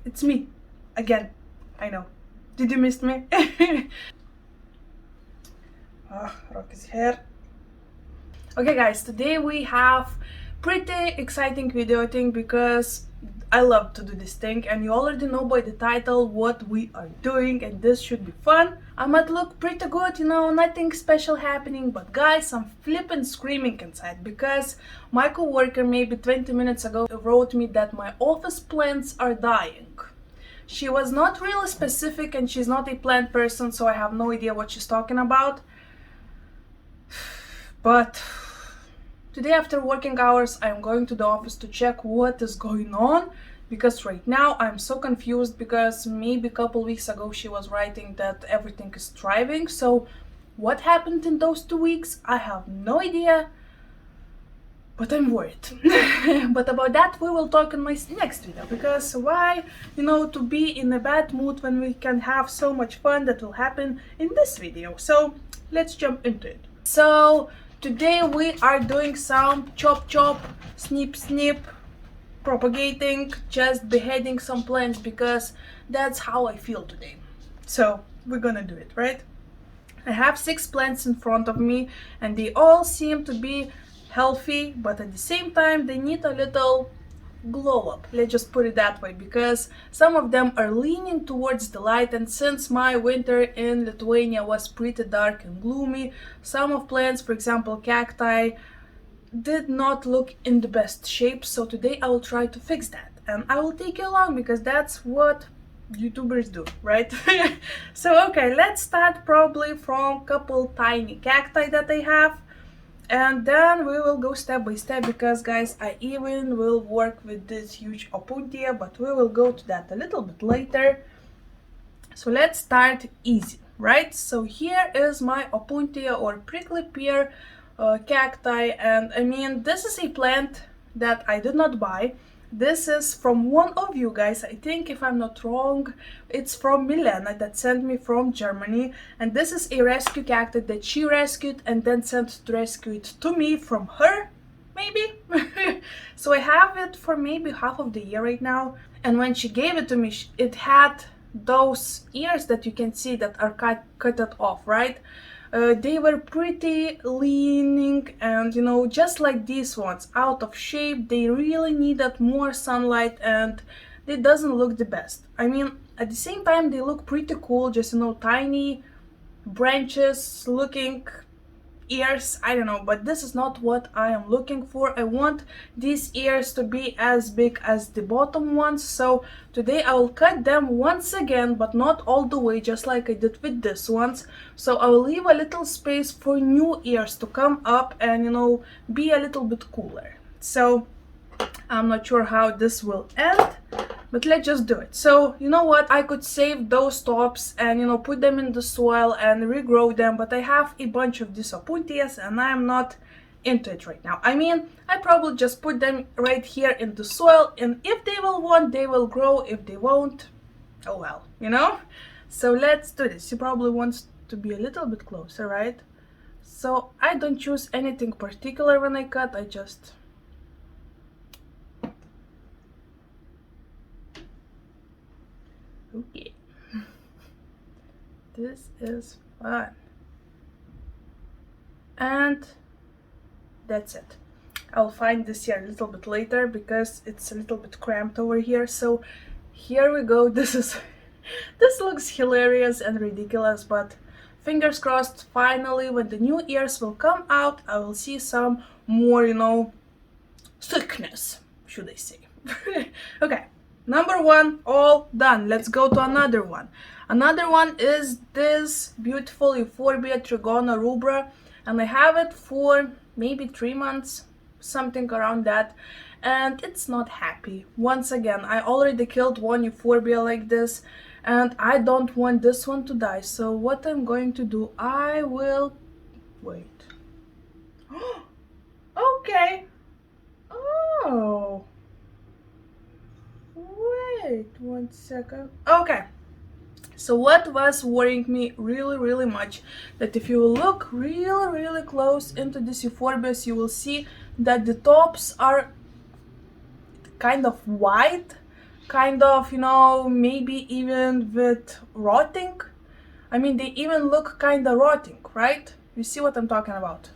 It's me. Again. I know. Did you miss me? Rocky's hair. Okay guys, today we have pretty exciting video thing because I love to do this thing and you already know by the title what we are doing, and this should be fun. I might look pretty good, nothing special happening, but guys, I'm flipping screaming inside because my coworker maybe 20 minutes ago wrote me that my office plants are dying. She was not really specific and she's not a plant person, so I have no idea what she's talking about. But today after working hours I'm going to the office to check what is going on, because right now I'm so confused because maybe a couple weeks ago she was writing that everything is thriving. So what happened in those 2 weeks? I have no idea, but I'm worried. But about that we will talk in my next video, because why, to be in a bad mood when we can have so much fun that will happen in this video. So let's jump into it. So today we are doing some chop chop, snip snip, propagating, just beheading some plants because that's how I feel today. So we're gonna do it, right? I have 6 plants in front of me and they all seem to be healthy, but at the same time they need a little glow up, let's just put it that way, because some of them are leaning towards the light, and since my winter in Lithuania was pretty dark and gloomy, some of plants, for example cacti, did not look in the best shape. So today I will try to fix that and I will take you along because that's what YouTubers do, right? So okay, let's start probably from a couple tiny cacti that I have, and then we will go step by step because guys, I even will work with this huge opuntia, but we will go to that a little bit later. So let's start easy, right? So here is my opuntia or prickly pear cacti, and I mean this is a plant that I did not buy. This is from one of you guys, I think, if I'm not wrong, it's from Milena that sent me from Germany, and this is a rescue cactus that she rescued and then sent to rescue it to me from her, maybe. So I have it for maybe half of the year right now, and when she gave it to me, it had those ears that you can see that are cut off, right? They were pretty leaning and just like these ones, out of shape. They really needed more sunlight and it doesn't look the best. I mean, at the same time they look pretty cool, just tiny branches looking ears, I don't know, but this is not what I am looking for. I want these ears to be as big as the bottom ones, so today I will cut them once again, but not all the way, just like I did with this ones. So I will leave a little space for new ears to come up and be a little bit cooler. So I'm not sure how this will end, but let's just do it. So you know what, I could save those tops and put them in the soil and regrow them, but I have a bunch of these opuntias and I'm not into it right now. I mean, I probably just put them right here in the soil, and if they will want, they will grow. If they won't, oh well, So let's do this. You probably want to be a little bit closer, right? So I don't choose anything particular when I cut, I just okay. This is fun. And that's it. I'll find this here a little bit later because it's a little bit cramped over here. So here we go. This looks hilarious and ridiculous, but fingers crossed, finally when the new ears will come out I will see some more, thickness, should I say. Okay. Number 1, all done. Let's go to another one. Another one is this beautiful euphorbia trigona rubra, and I have it for maybe 3 months, something around that, and it's not happy. Once again, I already killed one euphorbia like this, and I don't want this one to die. So what I'm going to do, I will wait. Okay. Oh. Wait 1 second. Okay, so what was worrying me really much, that if you look really close into this euphorbias, you will see that the tops are kind of white kind of, you know, maybe even with rotting. I mean, they even look kind of rotting, right? You see what I'm talking about?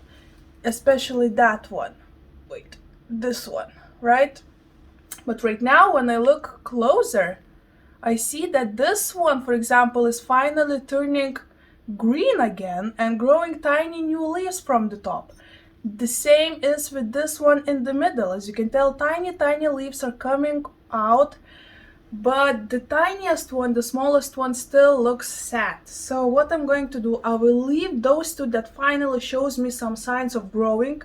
Especially that one. Wait, this one, right? But right now, when I look closer, I see that this one, for example, is finally turning green again and growing tiny new leaves from the top. The same is with this one in the middle. As you can tell, tiny leaves are coming out, but the tiniest one, the smallest one, still looks sad. So what I'm going to do, I will leave those two that finally shows me some signs of growing,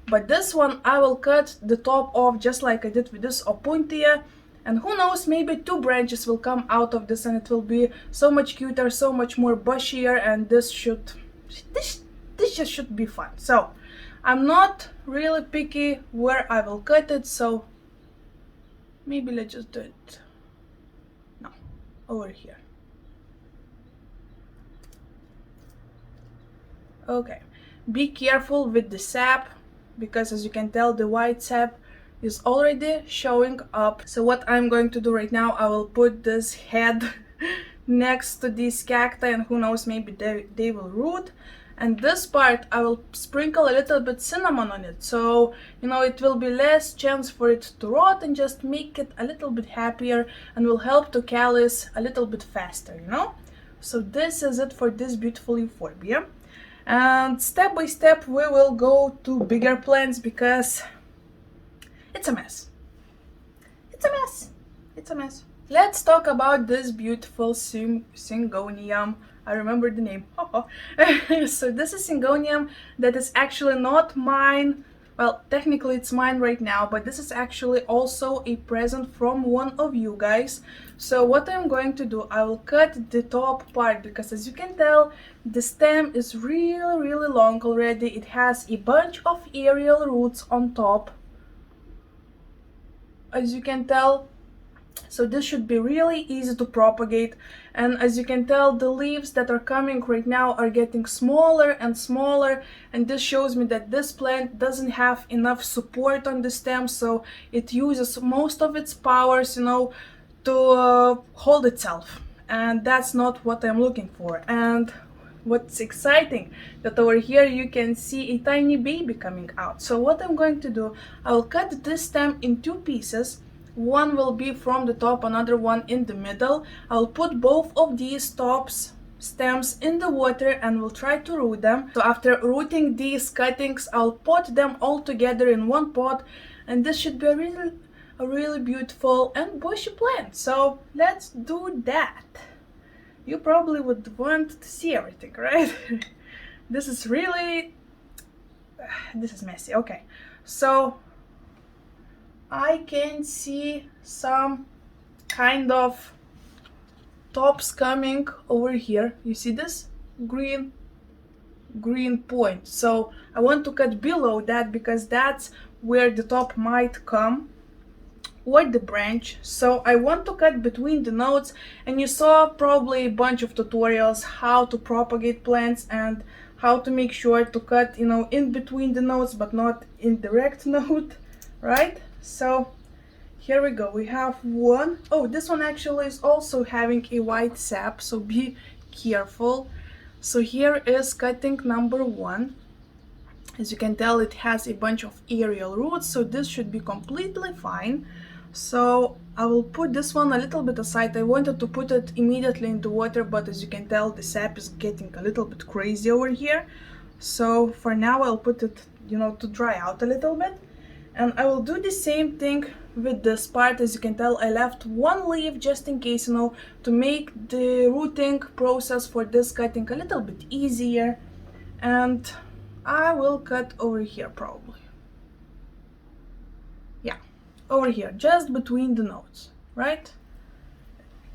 but this one I will cut the top off just like I did with this opuntia, and who knows, maybe 2 branches will come out of this and it will be so much cuter, so much more bushier, and this just should be fun. So I'm not really picky where I will cut it, so maybe let's just do it over here. Okay, be careful with the sap, because as you can tell, the white sap is already showing up. So what I'm going to do right now, I will put this head next to these cacti, and who knows, maybe they will root. And this part I will sprinkle a little bit cinnamon on it, so you know, it will be less chance for it to rot and just make it a little bit happier and will help to callus a little bit faster, you know. So this is it for this beautiful euphorbia, and step by step we will go to bigger plants because it's a mess. It's a mess. Let's talk about this beautiful Syngonium. I remember the name. So this is Syngonium that is actually not mine. Well, technically it's mine right now, but this is actually also a present from one of you guys. So what I'm going to do, I will cut the top part, because as you can tell, the stem is really long already. It has a bunch of aerial roots on top, as you can tell. So this should be really easy to propagate, and as you can tell, the leaves that are coming right now are getting smaller and smaller, and this shows me that this plant doesn't have enough support on the stem, so it uses most of its powers, you know, to hold itself, and that's not what I'm looking for. And what's exciting, that over here you can see a tiny baby coming out. So what I'm going to do, I'll cut this stem in 2 pieces. One will be from the top, another one in the middle. I'll put both of these stems in the water and we'll try to root them. So after rooting these cuttings, I'll pot them all together in one pot, and this should be a really beautiful and bushy plant. So let's do that. You probably would want to see everything, right? This is messy. Okay, so I can see some kind of tops coming over here. You see this green point? So I want to cut below that, because that's where the top might come, or the branch. So I want to cut between the nodes, and you saw probably a bunch of tutorials how to propagate plants and how to make sure to cut, you know, in between the nodes but not in direct node, right? So here we go. We have one. Oh, this one actually is also having a white sap, so be careful. So here is cutting number 1. As you can tell, it has a bunch of aerial roots, so this should be completely fine. So I will put this one a little bit aside. I wanted to put it immediately into water, but as you can tell, the sap is getting a little bit crazy over here. So for now I'll put it, you know, to dry out a little bit. And I will do the same thing with this part. As you can tell, I left one leaf just in case, you know, to make the rooting process for this cutting a little bit easier. And I will cut over here probably. Yeah, over here, just between the nodes, right?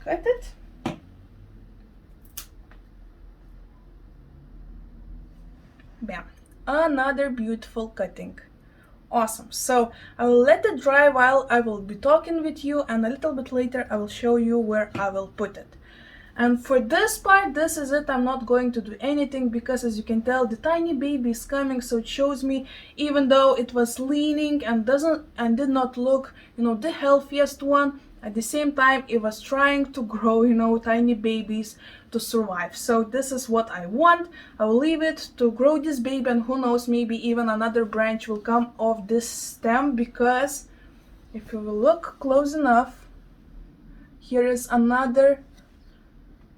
Cut it. Bam. Another beautiful cutting. Awesome. So I will let it dry while I will be talking with you, and a little bit later I will show you where I will put it. And for this part, this is it. I'm not going to do anything because, as you can tell, the tiny baby is coming, so it shows me, even though it was leaning and did not look, you know, the healthiest one, At the same time, it was trying to grow, you know, tiny babies to survive. So this is what I want. I will leave it to grow this baby, and who knows, maybe even another branch will come off this stem, because if you will look close enough, here is another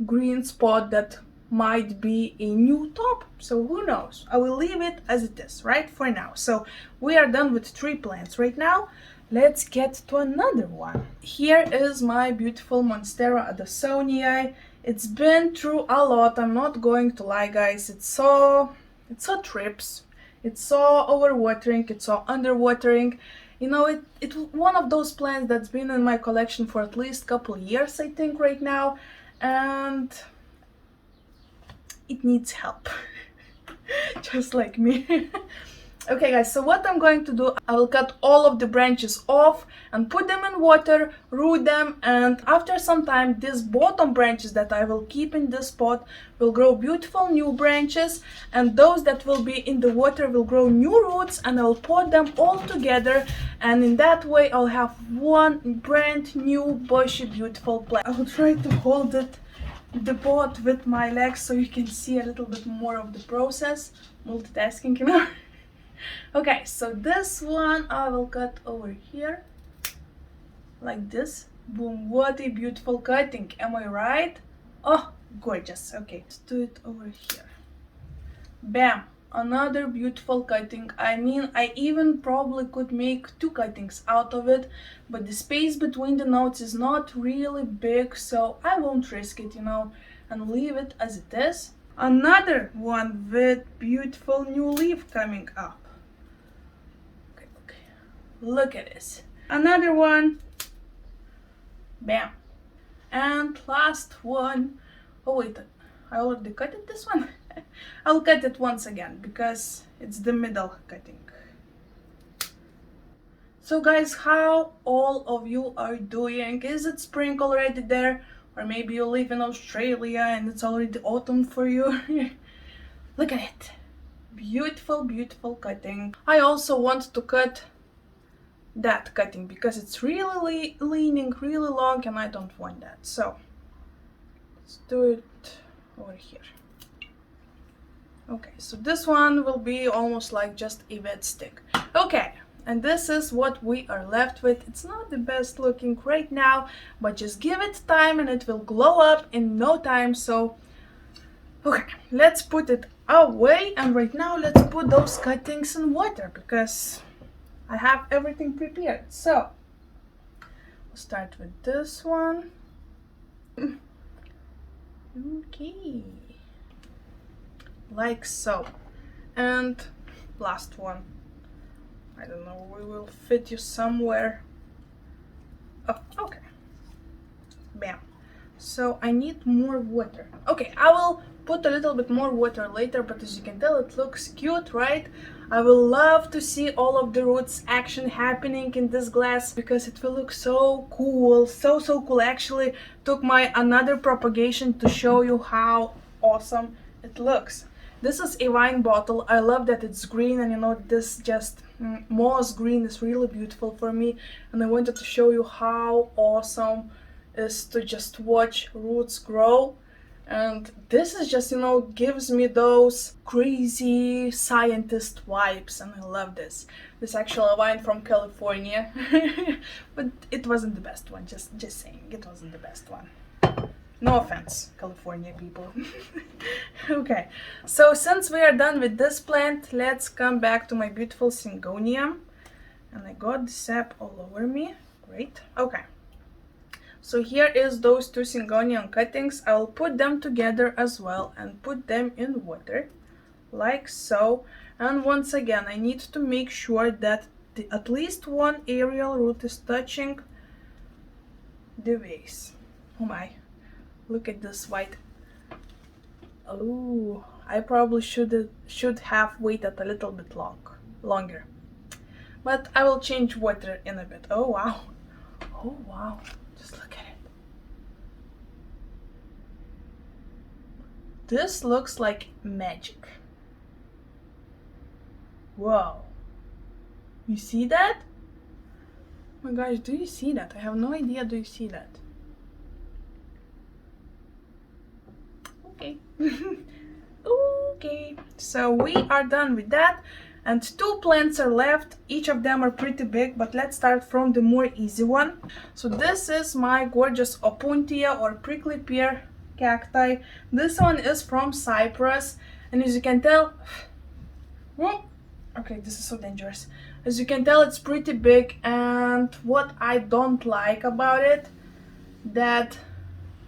green spot that might be a new top. So who knows? I will leave it as it is, right, for now. So we are done with 3 plants right now. Let's get to another one. Here is my beautiful Monstera Adansonii. It's been through a lot, I'm not going to lie, guys. It saw trips, it saw overwatering, it saw underwatering. You know, it's one of those plants that's been in my collection for at least a couple years, I think, right now, and it needs help. Just like me. Okay guys, so what I'm going to do, I will cut all of the branches off and put them in water, root them, and after some time these bottom branches that I will keep in this pot will grow beautiful new branches, and those that will be in the water will grow new roots, and I'll pot them all together, and in that way I'll have one brand new bushy beautiful plant. I will try to hold the pot with my legs so you can see a little bit more of the process. Multitasking, you know. Okay, so this one I will cut over here like this. Boom, what a beautiful cutting, am I right? Oh, gorgeous. Okay, let's do it over here. Bam, another beautiful cutting. I mean, I even probably could make 2 cuttings out of it, but the space between the notes is not really big, so I won't risk it, you know, and leave it as it is. Another one with beautiful new leaf coming up. Look at this. Another one. Bam. And last one. Oh wait, I already cut it, this one. I'll cut it once again because it's the middle cutting. So guys, how all of you are doing? Is it spring already there? Or maybe you live in Australia and it's already autumn for you? Look at it. Beautiful, beautiful cutting. I also want to cut that cutting because it's really leaning really long and I don't want that. So let's do it over here. Okay, so this one will be almost like just a wet stick. Okay, and this is what we are left with. It's not the best looking right now, but just give it time and it will glow up in no time. So okay, let's put it away, and right now let's put those cuttings in water because I have everything prepared. So we'll start with this one. Okay, like so. And last one. I don't know, we will fit you somewhere. Oh, okay. Bam. So I need more water. Okay, I will put a little bit more water later, but as you can tell, it looks cute, right? I will love to see all of the roots action happening in this glass because it will look so cool, so cool. I actually took my another propagation to show you how awesome it looks. This is a wine bottle. I love that it's green, and you know, this just moss green is really beautiful for me, and I wanted to show you how awesome it is to just watch roots grow. And this is just, you know, gives me those crazy scientist vibes, and I love this. This is actually a wine from California, but it wasn't the best one, just saying, it wasn't the best one. No offense, California people. Okay, so since we are done with this plant, let's come back to my beautiful Syngonium. And I got the sap all over me, great. Okay. So here is those 2 Syngonium cuttings. I'll put them together as well and put them in water, like so. And once again, I need to make sure that at least one aerial root is touching the vase. Oh my, look at this white. Oh, I probably should have waited a little bit longer. But I will change water in a bit. Oh wow. Oh wow. Just look at it. This looks like magic. Whoa. You see that? Oh my gosh, do you see that? I have no idea, do you see that? Okay. Okay, so we are done with that, and 2 plants are left. Each of them are pretty big, but let's start from the more easy one. So this is my gorgeous opuntia or prickly pear cacti. This one is from Cyprus, and as you can tell, whoop, okay, this is so dangerous. As you can tell, it's pretty big, and what I don't like about it, that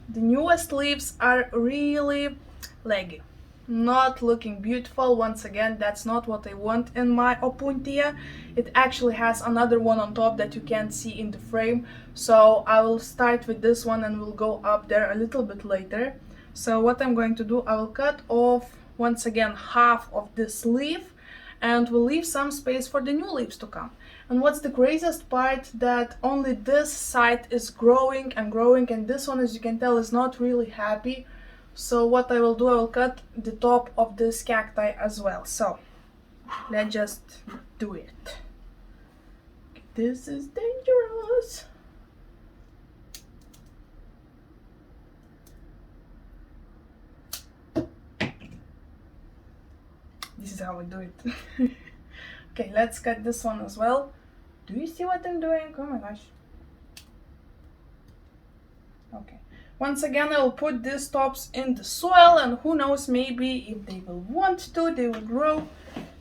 the newest leaves are really leggy, not looking beautiful. Once again, that's not what I want in my opuntia. It actually has another one on top that you can't see in the frame, so I will start with this one and we'll go up there a little bit later. So what I'm going to do, I will cut off once again half of this leaf, and we'll leave some space for the new leaves to come. And what's the craziest part, that only this side is growing and growing, and this one, as you can tell, is not really happy. So what I will do, I will cut the top of this cacti as well. So let's just do it. This is dangerous. This is how we do it. Okay, let's cut this one as well. Do you see what I'm doing? Oh my gosh. Okay. Once again, I will put these tops in the soil, and who knows, maybe if they will want to, they will grow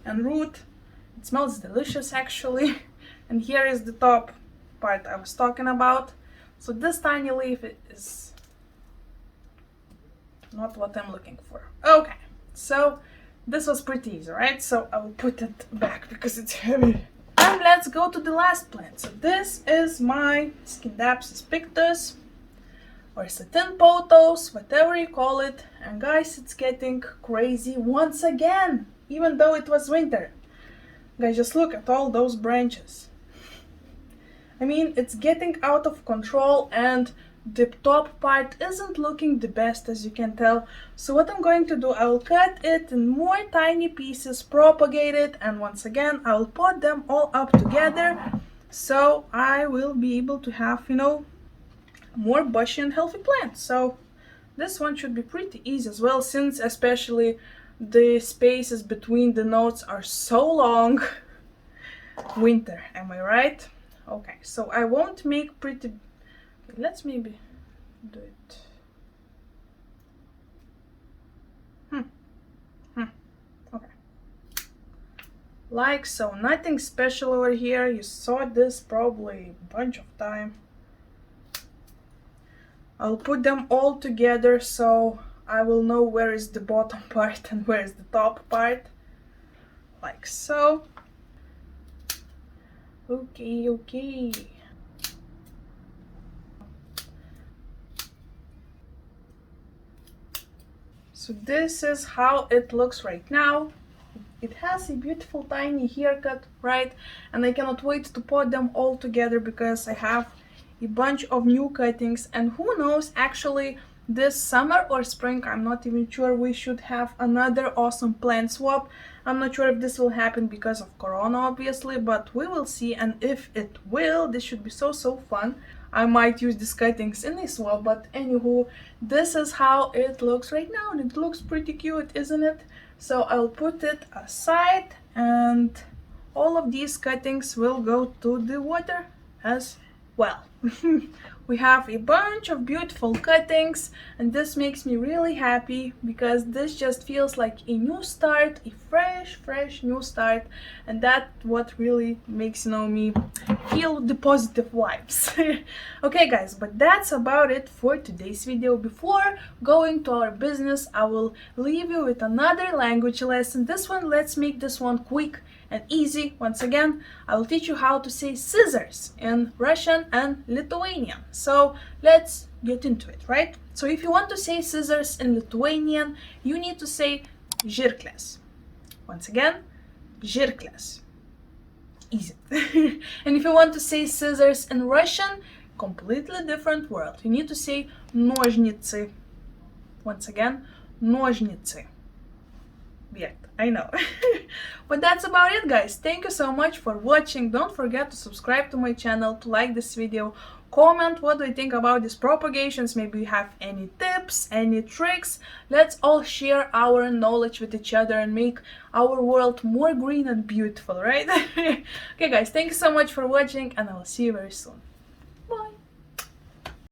and root. It smells delicious actually. And here is the top part I was talking about. So this tiny leaf is not what I'm looking for. Okay, so this was pretty easy, right? So I will put it back because it's heavy. And let's go to the last plant. So this is my Scindapsus pictus, or satin pothos, whatever you call it. And guys, it's getting crazy once again, even though it was winter. Guys, just look at all those branches. I mean, it's getting out of control, and the top part isn't looking the best, as you can tell. So what I'm going to do, I will cut it in more tiny pieces, propagate it, and once again I will pot them all up together, so I will be able to have, you know, more bushy and healthy plants. So this one should be pretty easy as well, since especially the spaces between the nodes are so long. Winter, am I right? Okay, so I won't make pretty... Let's maybe do it. Okay. Like so, nothing special over here. You saw this probably a bunch of time. I'll put them all together so I will know where is the bottom part and where is the top part. Like so. Okay, okay. So this is how it looks right now. It has a beautiful tiny haircut, right? And I cannot wait to put them all together because I have a bunch of new cuttings, and who knows, actually this summer or spring, I'm not even sure, we should have another awesome plant swap. I'm not sure if this will happen because of Corona, obviously, but we will see. And if it will, this should be so fun. I might use these cuttings in a swap, but anywho, this is how it looks right now, and it looks pretty cute, isn't it? So I'll put it aside, and all of these cuttings will go to the water as well. We have a bunch of beautiful cuttings, and this makes me really happy because this just feels like a new start, a fresh new start, and that's what really makes, you know, me feel the positive vibes. Okay guys, but that's about it for today's video. Before going to our business, I will leave you with another language lesson. This one, let's make this one quick and easy. Once again, I will teach you how to say scissors in Russian and Lithuanian. So let's get into it, right? So if you want to say scissors in Lithuanian, you need to say žirkles. Once again, žirkles. Easy. And if you want to say scissors in Russian, completely different word. You need to say ножницы. Once again, ножницы. weird, I know. But that's about it, guys. Thank you so much for watching. Don't forget to subscribe to my channel, to like this video, comment what do you think about these propagations. Maybe you have any tips, any tricks. Let's all share our knowledge with each other and make our world more green and beautiful, right? Okay guys, thank you so much for watching, and I will see you very soon.